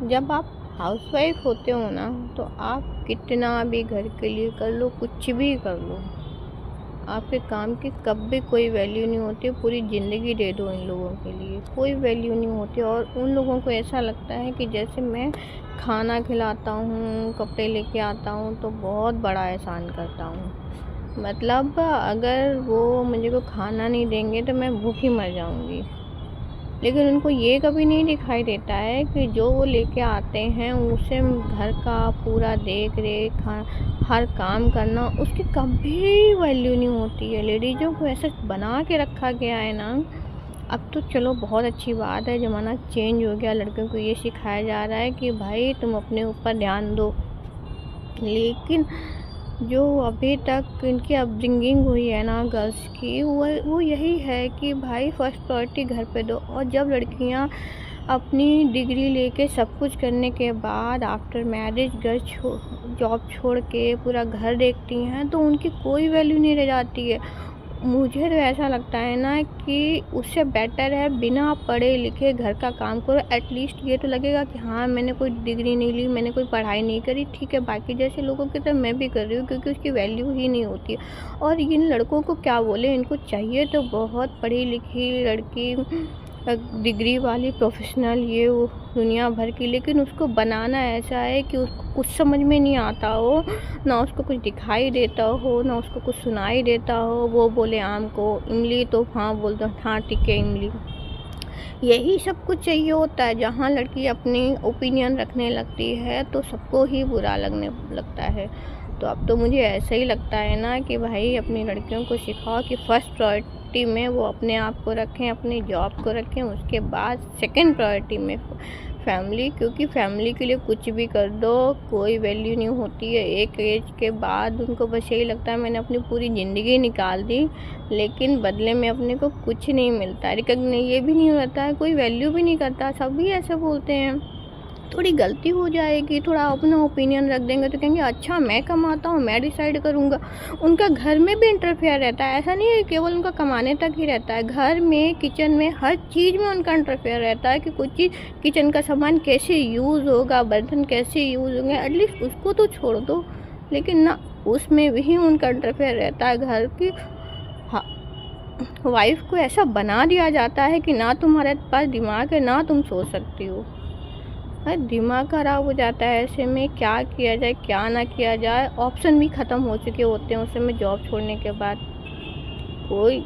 जब आप हाउसवाइफ होते हो ना, तो आप कितना भी घर के लिए कर लो, कुछ भी कर लो, आपके काम की कभी कोई वैल्यू नहीं होती। पूरी ज़िंदगी दे दो इन लोगों के लिए, कोई वैल्यू नहीं होती। और उन लोगों को ऐसा लगता है कि जैसे मैं खाना खिलाता हूँ, कपड़े लेके आता हूँ, तो बहुत बड़ा एहसान करता हूँ। मतलब अगर वो मुझे को खाना नहीं देंगे तो मैं भूखी मर जाऊँगी। लेकिन उनको ये कभी नहीं दिखाई देता है कि जो वो लेके आते हैं उसे घर का पूरा देख रेख हर काम करना, उसकी कभी वैल्यू नहीं होती है। लेडीज़ों को ऐसा बना के रखा गया है ना। अब तो चलो बहुत अच्छी बात है, ज़माना चेंज हो गया, लड़कियों को ये सिखाया जा रहा है कि भाई तुम अपने ऊपर ध्यान दो। लेकिन जो अभी तक इनकी अपब्रिंगिंग हुई है ना गर्ल्स की, वो यही है कि भाई फर्स्ट प्रायोरिटी घर पे दो। और जब लड़कियां अपनी डिग्री लेके सब कुछ करने के बाद आफ्टर मैरिज जॉब छोड़ के पूरा घर देखती हैं, तो उनकी कोई वैल्यू नहीं रह जाती है। मुझे तो ऐसा लगता है ना कि उससे बेटर है बिना पढ़े लिखे घर का काम करो। एटलीस्ट ये तो लगेगा कि हाँ, मैंने कोई डिग्री नहीं ली, मैंने कोई पढ़ाई नहीं करी, ठीक है, बाकी जैसे लोगों की तरह मैं भी कर रही हूँ, क्योंकि उसकी वैल्यू ही नहीं होती। और इन लड़कों को क्या बोले, इनको चाहिए तो बहुत पढ़ी लिखी लड़की, डिग्री वाली, प्रोफेशनल, ये वो दुनिया भर की, लेकिन उसको बनाना ऐसा है कि उसको कुछ समझ में नहीं आता हो, ना उसको कुछ दिखाई देता हो, ना उसको कुछ सुनाई देता हो। वो बोले आम को इमली, तो हाँ बोल दो, हाँ ठीक है इमली। यही सब कुछ चाहिए होता है। जहाँ लड़की अपनी ओपिनियन रखने लगती है तो सबको ही बुरा लगने लगता है। तो अब तो मुझे ऐसा ही लगता है ना कि भाई अपनी लड़कियों को सिखाओ कि फर्स्ट प्रायोरिटी में वो अपने आप को रखें, अपनी जॉब को रखें, उसके बाद सेकंड प्रायोरिटी में फैमिली। क्योंकि फैमिली के लिए कुछ भी कर दो कोई वैल्यू नहीं होती है। एक एज के बाद उनको बस यही लगता है मैंने अपनी पूरी ज़िंदगी निकाल दी, लेकिन बदले में अपने को कुछ नहीं मिलता। रिकॉग्नाइज ये भी नहीं होता है, कोई वैल्यू भी नहीं करता। सभी ऐसे बोलते हैं। थोड़ी गलती हो जाएगी, थोड़ा अपना ओपिनियन रख देंगे तो कहेंगे अच्छा मैं कमाता हूँ, मैं डिसाइड करूँगा। उनका घर में भी इंटरफेयर रहता है। ऐसा नहीं है केवल उनका कमाने तक ही रहता है, घर में, किचन में, हर चीज़ में उनका इंटरफेयर रहता है कि कुछ चीज़, किचन का सामान कैसे यूज़ होगा, बर्तन कैसे यूज़ होंगे, एटलीस्ट उसको तो छोड़ दो। लेकिन ना, उसमें भी उनका इंटरफेयर रहता है। घर की वाइफ को ऐसा बना दिया जाता है कि ना तुम्हारे पास दिमाग है, ना तुम सोच सकती हो। दिमाग खराब हो जाता है ऐसे में। क्या किया जाए, क्या ना किया जाए, ऑप्शन भी ख़त्म हो चुके होते हैं उस समय जॉब छोड़ने के बाद। कोई